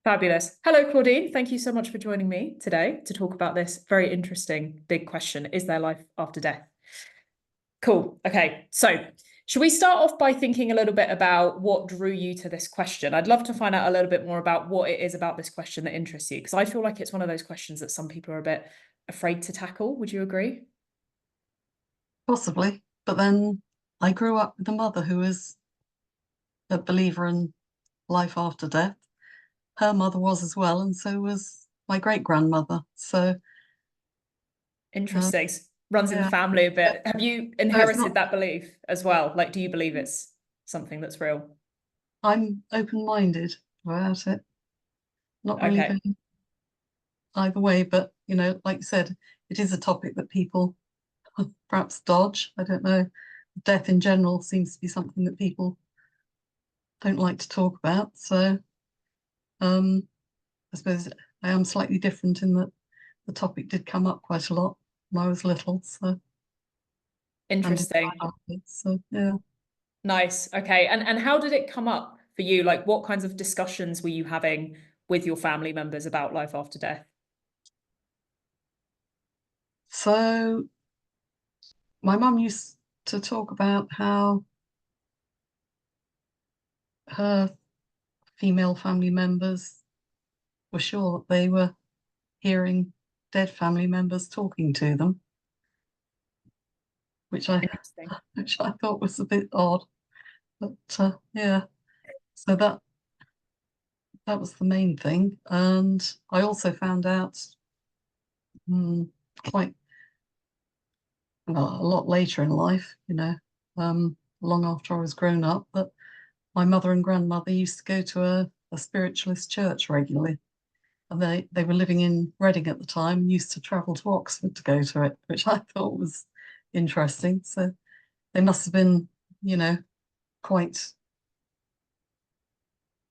Fabulous. Hello, Claudine. Thank you so much for joining me today to talk about this very interesting big question. Is there life after death? Cool. Okay. So should we start off by thinking a little bit about what drew you to this question? I'd love to find out a little bit more about what it is about this question that interests you, because I feel like it's one of those questions that some people are a bit afraid to tackle. Would you agree? Possibly. But then I grew up with a mother who was a believer in life after death. Her mother was as well, and so was my great grandmother. So, uh, Interesting. Runs in the yeah. family a bit. Have you So it's inherited not, that belief as well? Like, do you believe it's something that's real? I'm open-minded about it, not really Okay. going either way. But, like you said, it is a topic that people perhaps dodge. I don't know. Death in general seems to be something that people don't like to talk about. So, um, I suppose I am slightly different in that the topic did come up quite a lot when I was little, so and in Interesting. my childhood, so yeah. Nice. Okay. And how did it come up for you? Like, what kinds of discussions were you having with your family members about life after death? So my mum used to talk about how her female family members were sure that they were hearing dead family members talking to them, which I Interesting. which I thought was a bit odd. But yeah, so that was the main thing. And I also found out mm, quite well, a lot later in life, long after I was grown up, that my mother and grandmother used to go to a spiritualist church regularly. And they were living in Reading at the time, used to travel to Oxford to go to it, which I thought was interesting. So they must have been, you know, quite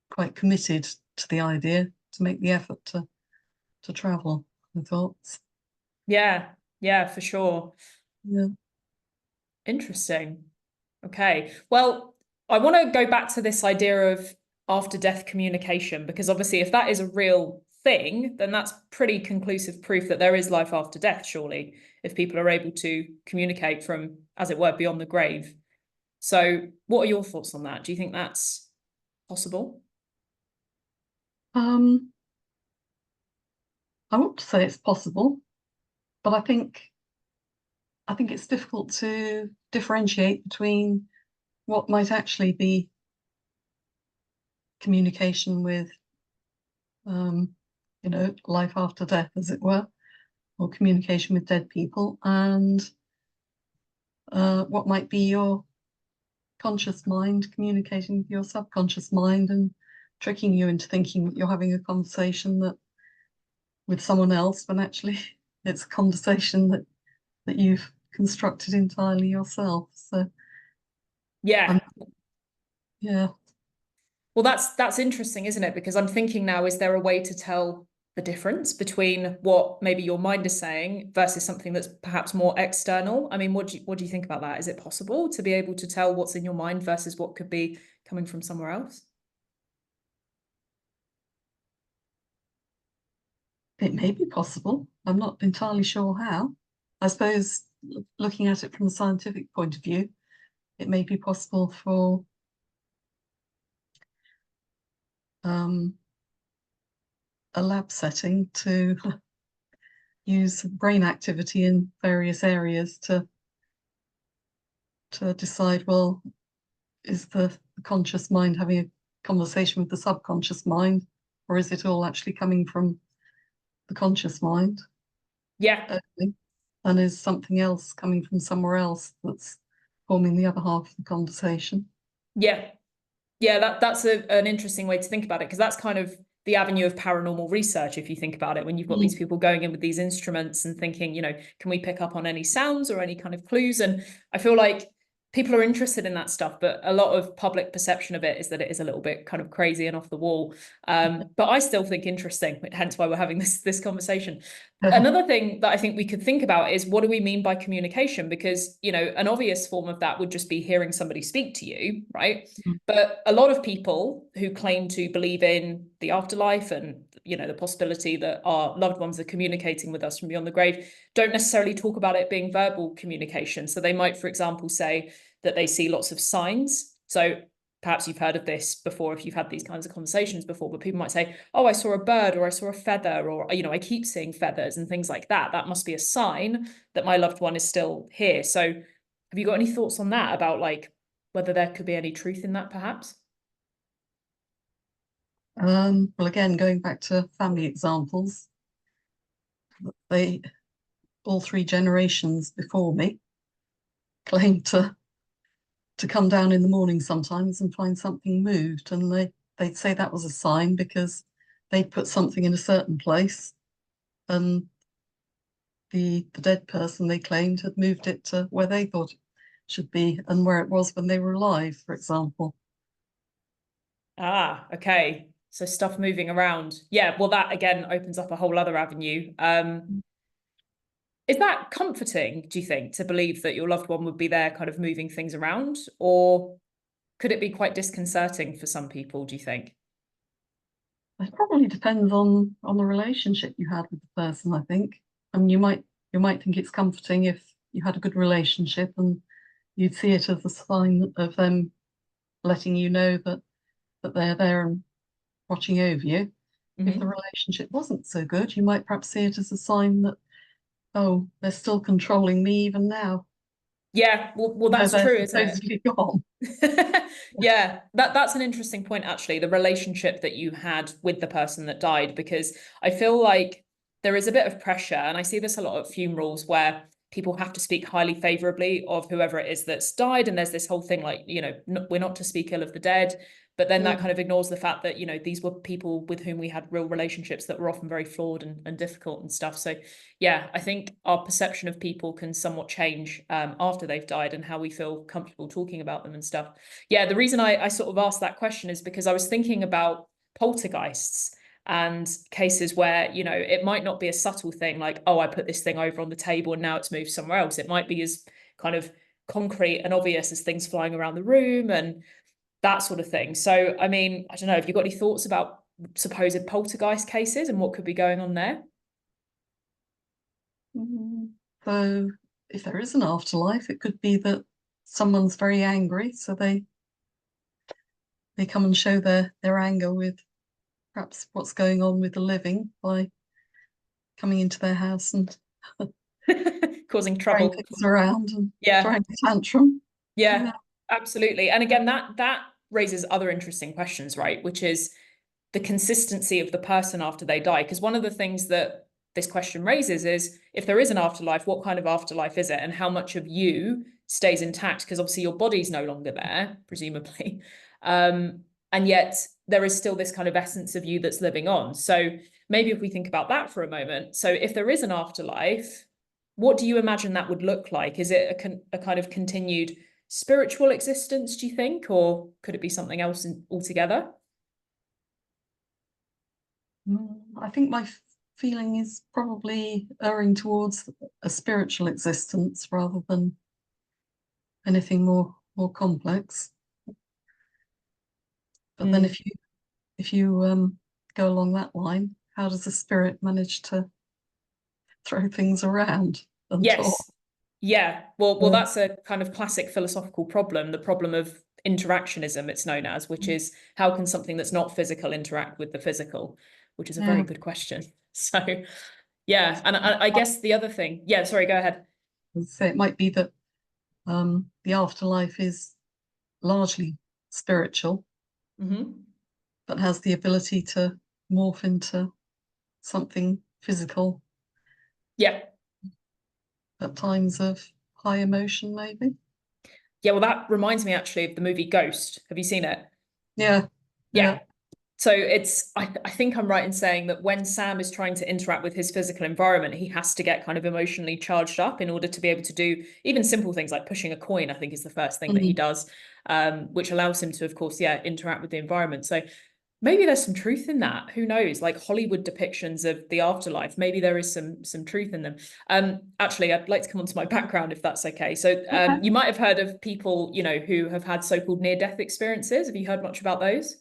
quite committed to the idea to make the effort to travel, I thought. Yeah. Yeah, for sure. Yeah. Interesting. Okay. Well, I want to go back to this idea of after death communication, because obviously, if that is a real thing, then that's pretty conclusive proof that there is life after death, surely, if people are able to communicate from, as it were, beyond the grave. So, what are your thoughts on that? Do you think that's possible? Um, I want to say it's possible, but I think it's difficult to differentiate between what might actually be communication with, um, life after death, as it were, or communication with dead people, and what might be your conscious mind communicating with your subconscious mind and tricking you into thinking that you're having a conversation that with someone else, when actually it's a conversation that you've constructed entirely yourself. So, Yeah. I'm, yeah. Well, that's interesting, isn't it? Because I'm thinking now, is there a way to tell the difference between what maybe your mind is saying versus something that's perhaps more external? I mean, what do you think about that? Is it possible to be able to tell what's in your mind versus what could be coming from somewhere else? It may be possible. I'm not entirely sure how. I suppose looking at it from a scientific point of view, it may be possible for um, a lab setting to use brain activity in various areas to decide, well, is the conscious mind having a conversation with the subconscious mind, or is it all actually coming from the conscious mind Yeah, only? And is something else coming from somewhere else that's forming the other half of the conversation? yeah, yeah. That's an interesting way to think about it, because that's kind of the avenue of paranormal research, if you think about it, when you've got these Mm. people going in with these instruments and thinking, can we pick up on any sounds or any kind of clues? And I feel like people are interested in that stuff, but a lot of public perception of it is that it is a little bit kind of crazy and off the wall. But I still think interesting, hence why we're having this conversation. Another thing that I think we could think about is, what do we mean by communication? Because, you know, an obvious form of that would just be hearing somebody speak to you, right? But a lot of people who claim to believe in the afterlife and, you know, the possibility that our loved ones are communicating with us from beyond the grave don't necessarily talk about it being verbal communication. So they might, for example, say that they see lots of signs. So perhaps you've heard of this before if you've had these kinds of conversations before, but people might say, oh, I saw a bird, or I saw a feather, or, you know, I keep seeing feathers and things like that. That must be a sign that my loved one is still here. So have you got any thoughts on that, about like whether there could be any truth in that perhaps? Well, again, going back to family examples, they all three generations before me claimed to come down in the morning sometimes and find something moved, and they'd say that was a sign because they'd put something in a certain place, and the dead person, they claimed, had moved it to where they thought it should be and where it was when they were alive, for example. Ah, okay. So stuff moving around. Yeah, well, that again opens up a whole other avenue. Is that comforting, do you think, to believe that your loved one would be there kind of moving things around? Or could it be quite disconcerting for some people, do you think? It probably depends on the relationship you had with the person, I think. I mean, you might think it's comforting if you had a good relationship, and you'd see it as a sign of them letting you know that they're there and watching over you. If the Mm-hmm. relationship wasn't so good, you might perhaps see it as a sign that, oh, they're still controlling me even now, Yeah, well, though that's they're true, isn't it? supposedly gone. Yeah, that's an interesting point, actually, the relationship that you had with the person that died, because I feel like there is a bit of pressure, and I see this a lot at funerals where people have to speak highly favorably of whoever it is that's died, and there's this whole thing like, you know, we're not to speak ill of the dead, but then that Mm. kind of ignores the fact that, you know, these were people with whom we had real relationships that were often very flawed and difficult and stuff. So yeah, I think our perception of people can somewhat change after they've died, and how we feel comfortable talking about them and stuff. Yeah, the reason I sort of asked that question is because I was thinking about poltergeists and cases where, you know, it might not be a subtle thing like, oh, I put this thing over on the table and now it's moved somewhere else. It might be as kind of concrete and obvious as things flying around the room and that sort of thing. So, I mean, I don't know, have you got any thoughts about supposed poltergeist cases and what could be going on there? So if there is an afterlife, it could be that someone's very angry, so they come and show their anger with perhaps what's going on with the living by coming into their house and Causing throwing trouble. things around and Yeah. throwing a tantrum. Yeah, Yeah. absolutely. And again, that raises other interesting questions, right? Which is the consistency of the person after they die. Because one of the things that this question raises is, if there is an afterlife, what kind of afterlife is it? And how much of you stays intact? Because obviously your body's no longer there, presumably. And yet there is still this kind of essence of you that's living on. So maybe if we think about that for a moment. So if there is an afterlife, what do you imagine that would look like? Is it a kind of continued spiritual existence, do you think? Or could it be something else altogether? I think my feeling is probably erring towards a spiritual existence rather than anything more complex. But then Mm. if you go along that line, how does the spirit manage to throw things around and talk? Yes. Yeah. Well, Uh, that's a kind of classic philosophical problem, the problem of interactionism, it's known as, which is how can something that's not physical interact with the physical, which is a very yeah. good question. So, yeah. And I guess the other thing, yeah, sorry, go ahead. So it might be that the afterlife is largely spiritual, Hmm. but has the ability to morph into something physical Yeah. at times of high emotion, maybe. Yeah. Well, that reminds me actually of the movie Ghost. Have you seen it? Yeah, Yeah. yeah. So I think I'm right in saying that when Sam is trying to interact with his physical environment, he has to get kind of emotionally charged up in order to be able to do even simple things like pushing a coin, I think is the first thing that he Mm. does, which allows him to, of course, yeah, interact with the environment. So maybe there's some truth in that. Who knows? Like Hollywood depictions of the afterlife, maybe there is some truth in them. Actually, I'd like to come on to my background if that's okay. So Okay. you might have heard of people, you know, who have had so-called near-death experiences. Have you heard much about those?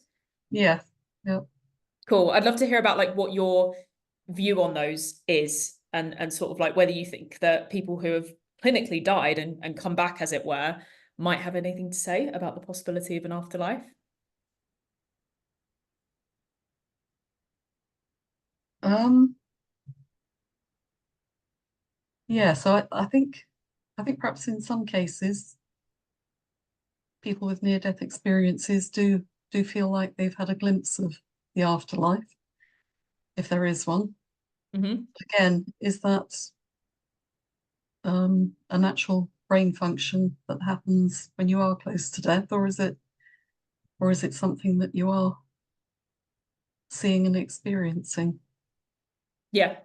Yeah. Yeah. Cool. I'd love to hear about like what your view on those is and sort of like whether you think that people who have clinically died and come back, as it were, might have anything to say about the possibility of an afterlife. Um, yeah, so I think perhaps in some cases people with near-death experiences do feel like they've had a glimpse of the afterlife, if there is one. Mm-hmm. Again, is that a natural brain function that happens when you are close to death, or is it something that you are seeing and experiencing? Yeah.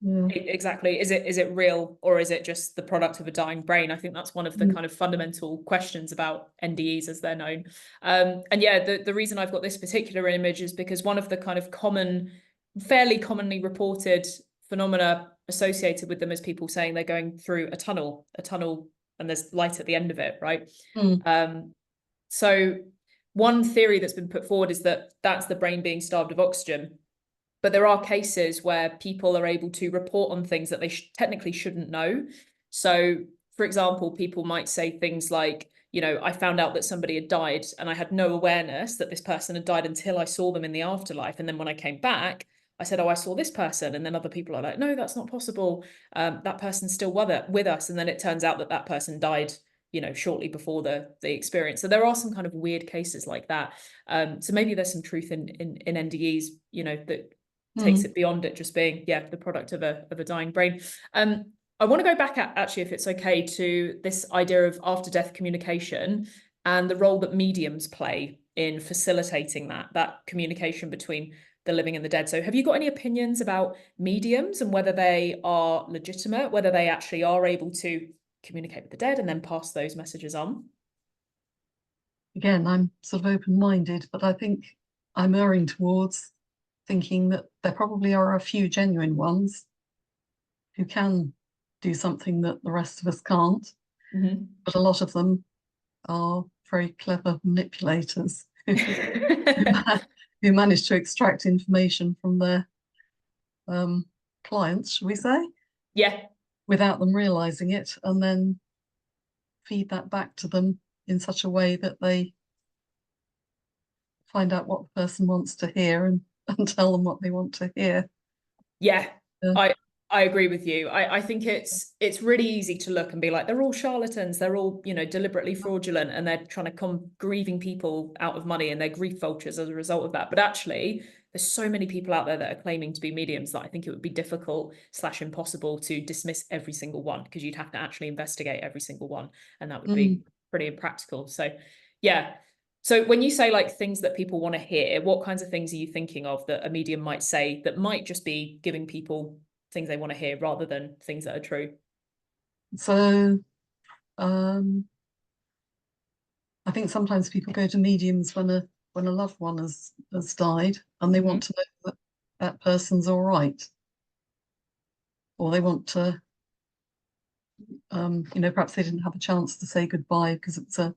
Yeah. Exactly. Is it real or is it just the product of a dying brain? I think that's one of the Mm. kind of fundamental questions about NDEs as they're known. And yeah, the reason I've got this particular image is because one of the kind of fairly commonly reported phenomena associated with them is people saying they're going through a tunnel, and there's light at the end of it, right? Mm. Um, so one theory that's been put forward is that that's the brain being starved of oxygen. But there are cases where people are able to report on things that they technically shouldn't know. So, for example, people might say things like, you know, I found out that somebody had died and I had no awareness that this person had died until I saw them in the afterlife. And then when I came back, I said, oh, I saw this person. And then other people are like, no, that's not possible. That person's still with us. And then it turns out that that person died, you know, shortly before the experience. So there are some kind of weird cases like that. So maybe there's some truth in NDEs, you know, that takes Mm. it beyond it just being, yeah, the product of a dying brain. I want to go back actually, if it's okay, to this idea of after death communication and the role that mediums play in facilitating that communication between the living and the dead. So have you got any opinions about mediums and whether they are legitimate, whether they actually are able to communicate with the dead and then pass those messages on? Again, I'm sort of open-minded, but I think I'm erring towards thinking that there probably are a few genuine ones who can do something that the rest of us can't, Mm-hmm. but a lot of them are very clever manipulators who manage to extract information from their um, clients, shall we say, Yeah. without them realizing it, and then feed that back to them in such a way that they find out what the person wants to hear and tell them what they want to hear. Yeah, Uh, I I agree with you. I think it's really easy to look and be like, they're all charlatans, they're all, you know, deliberately fraudulent, and they're trying to con grieving people out of money, and they're grief vultures as a result of that. But actually, there's so many people out there that are claiming to be mediums that I think it would be difficult slash impossible to dismiss every single one, because you'd have to actually investigate every single one, and that would mm. be pretty impractical. So yeah. So when you say like things that people want to hear, what kinds of things are you thinking of that a medium might say that might just be giving people things they want to hear rather than things that are true? So um, I think sometimes people go to mediums when a loved one has died and they Mm-hmm. want to know that that person's all right, or they want to perhaps they didn't have a chance to say goodbye because it's an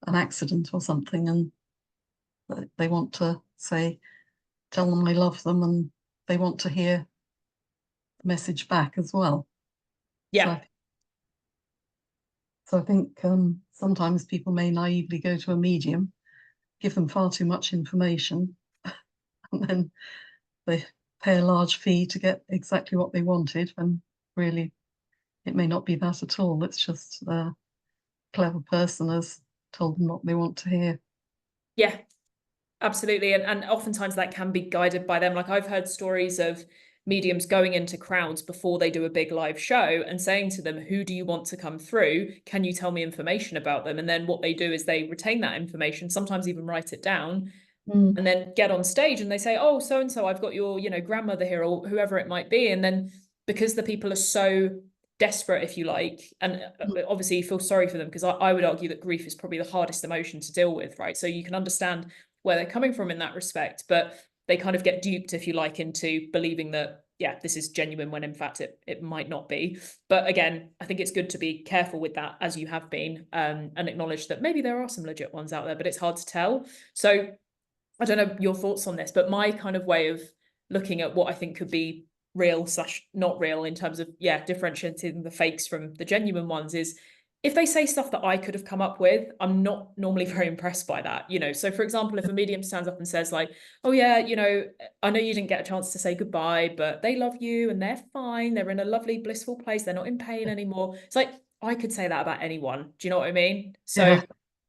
accident or something, and they want to say tell them I love them, and they want to hear the message back as well. So Yeah. I think sometimes people may naively go to a medium, give them far too much information, and then they pay a large fee to get exactly what they wanted, when really it may not be that at all. It's just a clever person has told them what they want to hear. Yeah. Absolutely. And oftentimes that can be guided by them. Like I've heard stories of mediums going into crowds before they do a big live show and saying to them, who do you want to come through? Can you tell me information about them? And then what they do is they retain that information, sometimes even write it down, Mm. and then get on stage and they say, oh, so and so, I've got your, grandmother here, or whoever it might be. And then because the people are so desperate, if you like, and obviously you feel sorry for them, because I would argue that grief is probably the hardest emotion to deal with, right? So you can understand where they're coming from in that respect, but they kind of get duped, if you like, into believing that, yeah, this is genuine, when in fact it might not be. But again, I think it's good to be careful with that, as you have been, and acknowledge that maybe there are some legit ones out there, but it's hard to tell. So I don't know your thoughts on this, but my kind of way of looking at what I think could be real / not real, in terms of, yeah, differentiating the fakes from the genuine ones, is if they say stuff that I could have come up with, I'm not normally very impressed by that. So for example, if a medium stands up and says like, oh yeah, I know you didn't get a chance to say goodbye, but they love you and they're fine, they're in a lovely blissful place, they're not in pain anymore. It's like, I could say that about anyone. Do you know what I mean? So Yeah.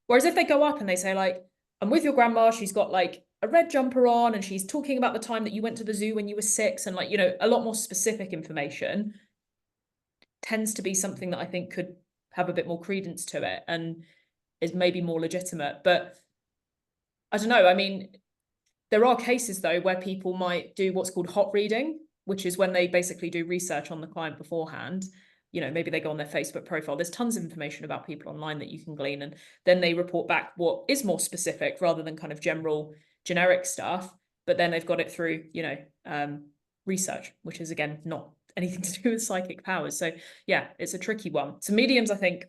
whereas if they go up and they say like, I'm with your grandma, she's got like a red jumper on and she's talking about the time that you went to the zoo when you were 6, and like, a lot more specific information, tends to be something that I think could have a bit more credence to it and is maybe more legitimate. But I don't know. I mean, there are cases though where people might do what's called hot reading, which is when they basically do research on the client beforehand. Maybe they go on their Facebook profile. There's tons of information about people online that you can glean, and then they report back what is more specific rather than kind of generic stuff. But then they've got it through, research, which is again not anything to do with psychic powers. So yeah, it's a tricky one. So mediums, I think,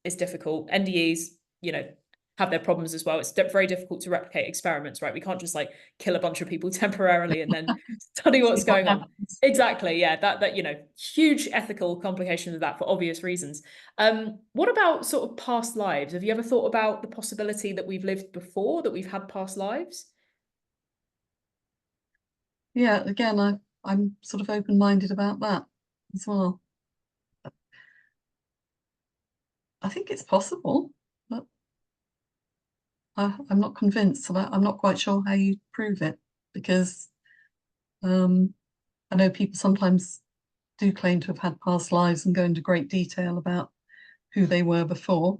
is difficult. NDEs, have their problems as well. It's very difficult to replicate experiments, right? We can't just like kill a bunch of people temporarily and then study See what's what going on. happens. Exactly. Yeah. That, huge ethical complications of that for obvious reasons. What about sort of past lives? Have you ever thought about the possibility that we've lived before, that we've had past lives? Yeah, again, I'm sort of open-minded about that as well. I think it's possible, but I'm not convinced about. I'm not quite sure how you prove it, because um, I know people sometimes do claim to have had past lives and go into great detail about who they were before,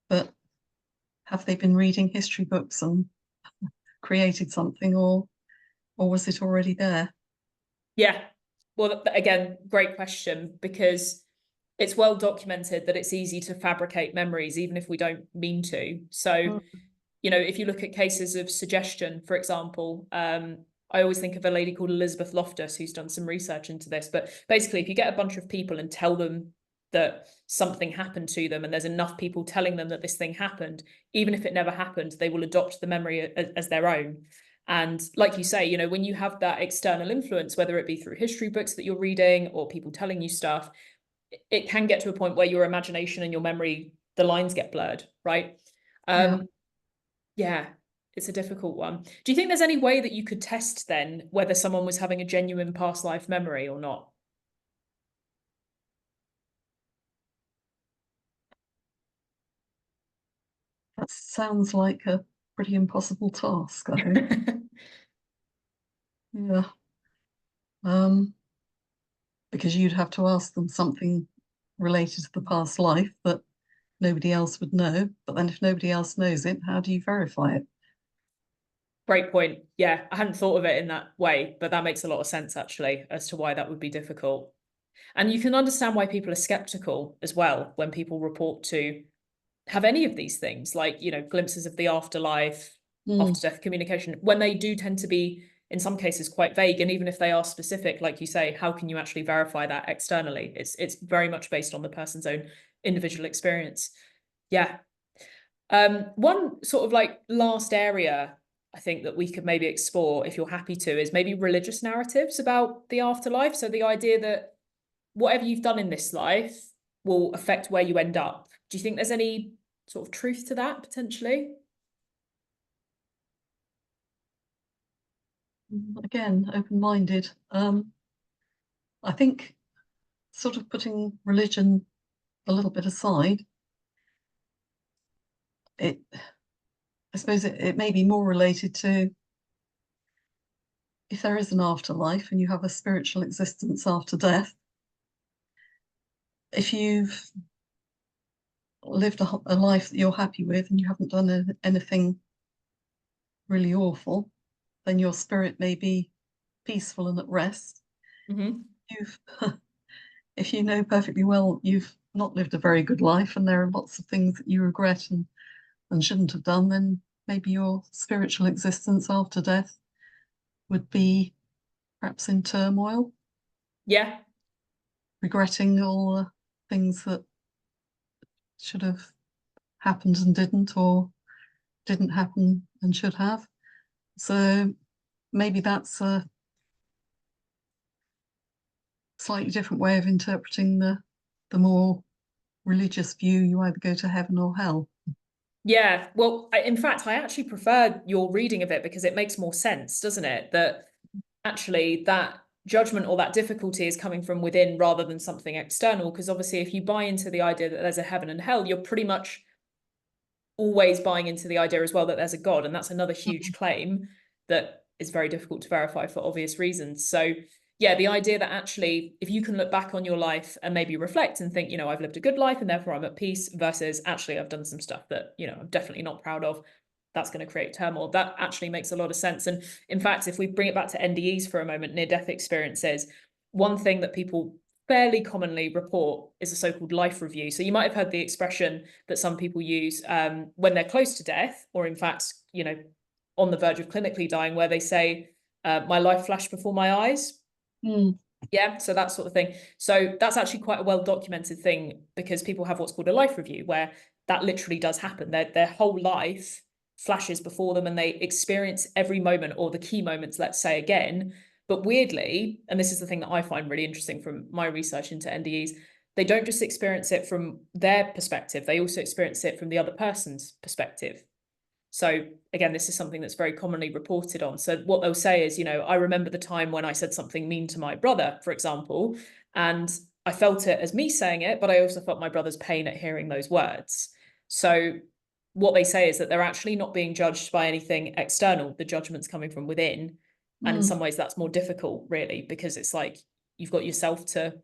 but have they been reading history books and created something, or was it already there? Yeah. Well, again, great question, because it's well documented that it's easy to fabricate memories, even if we don't mean to. So, Mm. if you look at cases of suggestion, for example, I always think of a lady called Elizabeth Loftus who's done some research into this. But basically, if you get a bunch of people and tell them that something happened to them, and there's enough people telling them that this thing happened, even if it never happened, they will adopt the memory as their own. And like you say, when you have that external influence, whether it be through history books that you're reading or people telling you stuff, it can get to a point where your imagination and your memory, the lines get blurred, right? Yeah, Yeah, it's a difficult one. Do you think there's any way that you could test then whether someone was having a genuine past life memory or not? that sounds like a pretty impossible task, I think. Yeah, um, because you'd have to ask them something related to the past life that nobody else would know. But then if nobody else knows it, how do you verify it? Great point. Yeah, I hadn't thought of it in that way, but that makes a lot of sense actually as to why that would be difficult. And you can understand why people are skeptical as well when people report to have any of these things, like, glimpses of the afterlife, Mm, after death communication, when they do tend to be, in some cases, quite vague. And even if they are specific, like you say, how can you actually verify that externally? It's very much based on the person's own individual experience. Yeah. One sort of like last area I think that we could maybe explore, if you're happy to, is maybe religious narratives about the afterlife. So the idea that whatever you've done in this life will affect where you end up. Do you think there's any sort of truth to that potentially? again, open-minded. I think sort of putting religion a little bit aside, it I suppose it may be more related to if there is an afterlife and you have a spiritual existence after death. If you've lived a life that you're happy with and you haven't done anything really awful, then your spirit may be peaceful and at rest. Hmm. You've, if you know perfectly well you've not lived a very good life and there are lots of things that you regret and shouldn't have done, then maybe your spiritual existence after death would be perhaps in turmoil, Yeah. regretting all the things that should have happened and didn't, or didn't happen and should have. So maybe that's a slightly different way of interpreting the more religious view. You either go to heaven or hell. Yeah, well, in fact, I actually prefer your reading of it because it makes more sense, doesn't it? That actually that judgment or that difficulty is coming from within rather than something external. Because obviously, if you buy into the idea that there's a heaven and hell, you're pretty much always buying into the idea as well that there's a God. And that's another huge claim that is very difficult to verify for obvious reasons. So, yeah, the idea that actually, if you can look back on your life and maybe reflect and think, I've lived a good life and therefore I'm at peace, versus actually, I've done some stuff that, I'm definitely not proud of, that's going to create turmoil. That actually makes a lot of sense. And in fact, if we bring it back to NDEs for a moment, near-death experiences, one thing that people fairly commonly report is a so-called life review. So you might have heard the expression that some people use when they're close to death, or in fact, on the verge of clinically dying, where they say, my life flashed before my eyes. Mm. Yeah, so that sort of thing. So that's actually quite a well-documented thing, because people have what's called a life review, where that literally does happen. Their whole life flashes before them and they experience every moment, or the key moments, let's say, again. But weirdly, and this is the thing that I find really interesting from my research into NDEs, they don't just experience it from their perspective, they also experience it from the other person's perspective. So again, this is something that's very commonly reported on. So what they'll say is, I remember the time when I said something mean to my brother, for example, and I felt it as me saying it, but I also felt my brother's pain at hearing those words. So what they say is that they're actually not being judged by anything external. The judgment's coming from within. And in Mm. some ways that's more difficult, really, because it's like you've got yourself to,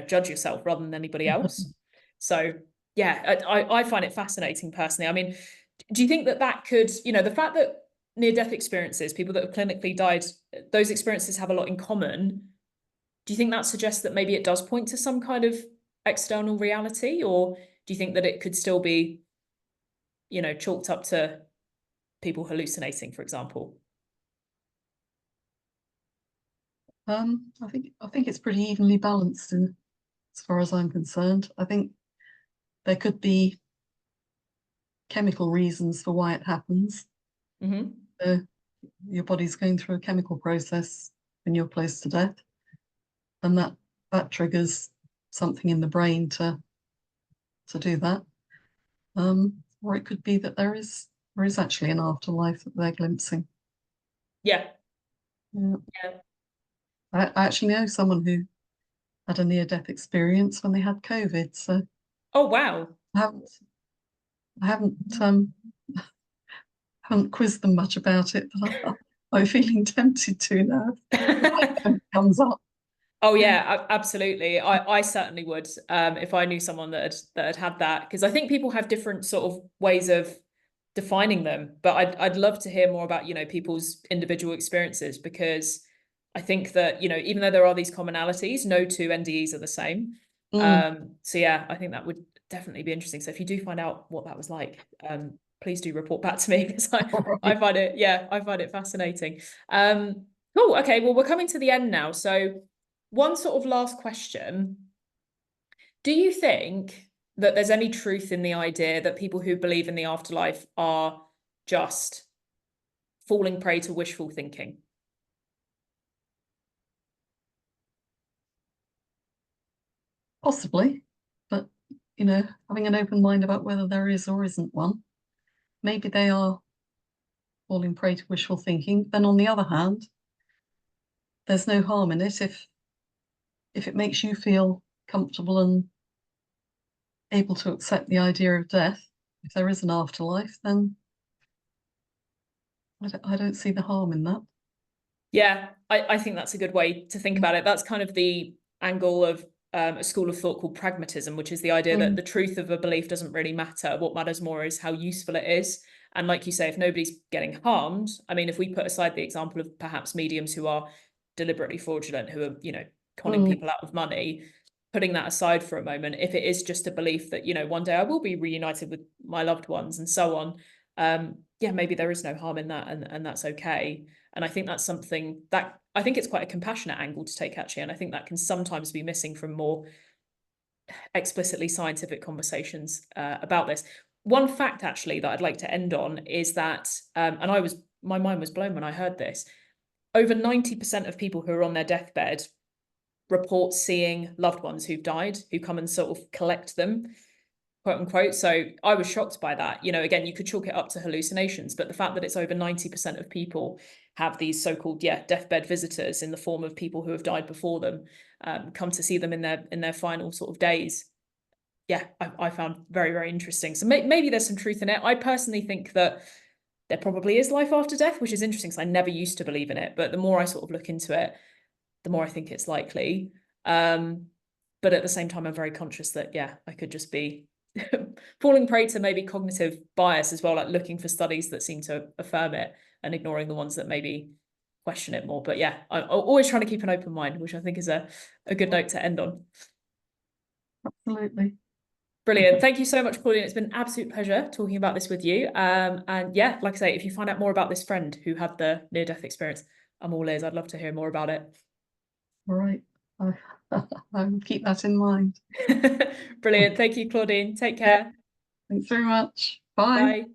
judge yourself rather than anybody else. So yeah, I find it fascinating personally. I mean, do you think that that could, the fact that near-death experiences, people that have clinically died, those experiences have a lot in common. Do you think that suggests that maybe it does point to some kind of external reality? Or do you think that it could still be, chalked up to people hallucinating, for example? I think it's pretty evenly balanced as far as I'm concerned. I think there could be chemical reasons for why it happens. Mm-hmm. Your body's going through a chemical process when you're close to death, and that triggers something in the brain to do that. Or it could be that there is actually an afterlife that they're glimpsing. Yeah. Yeah. Yeah. I actually know someone who had a near-death experience when they had COVID. So Oh, wow. I haven't I haven't haven't quizzed them much about it, but I'm feeling tempted to now if it comes up. Oh Yeah. yeah, absolutely. I certainly would, if I knew someone that had that, because I think people have different sort of ways of defining them. But I'd love to hear more about, people's individual experiences, because I think that, even though there are these commonalities, no two NDEs are the same. Mm. So yeah, I think that would definitely be interesting. So if you do find out what that was like, please do report back to me, because All I right. find it, yeah, I find it fascinating. Cool. Okay, well, we're coming to the end now. So one sort of last question. Do you think that there's any truth in the idea that people who believe in the afterlife are just falling prey to wishful thinking? Possibly, but having an open mind about whether there is or isn't one. Maybe they are falling prey to wishful thinking. Then on the other hand, there's no harm in it if it makes you feel comfortable and able to accept the idea of death. If there is an afterlife, then I don't see the harm in that. Yeah, I think that's a good way to think about it. That's kind of the angle of a school of thought called pragmatism, which is the idea that Mm. the truth of a belief doesn't really matter. What matters more is how useful it is. And like you say, if nobody's getting harmed, I mean, if we put aside the example of perhaps mediums who are deliberately fraudulent, who are, you know, conning people out of money, putting that aside for a moment, if it is just a belief that, you know, one day I will be reunited with my loved ones and so on, yeah, maybe there is no harm in that, and that's okay. And I think that's something that I think it's quite a compassionate angle to take, actually, and I think that can sometimes be missing from more explicitly scientific conversations about this. One fact, actually, that I'd like to end on is that, and my mind was blown when I heard this, over 90% of people who are on their deathbed report seeing loved ones who've died, who come and sort of collect them, quote unquote. So I was shocked by that. You know, again, you could chalk it up to hallucinations, but the fact that it's over 90% of people have these so-called, deathbed visitors in the form of people who have died before them, come to see them in their final sort of days. Yeah, I found very, very interesting. So maybe there's some truth in it. I personally think that there probably is life after death, which is interesting because I never used to believe in it. But the more I sort of look into it, the more I think it's likely. But at the same time, I'm very conscious that, I could just be falling prey to maybe cognitive bias as well, like looking for studies that seem to affirm it and ignoring the ones that maybe question it more. But yeah, I'm always trying to keep an open mind, which I think is a good note to end on. Absolutely. Brilliant. Thank you so much, Claudine. It's been an absolute pleasure talking about this with you. And yeah, like I say, if you find out more about this friend who had the near-death experience, I'm all ears. I'd love to hear more about it. All right. I will keep that in mind. Brilliant. Thank you, Claudine. Take care. Thanks very much. Bye. Bye.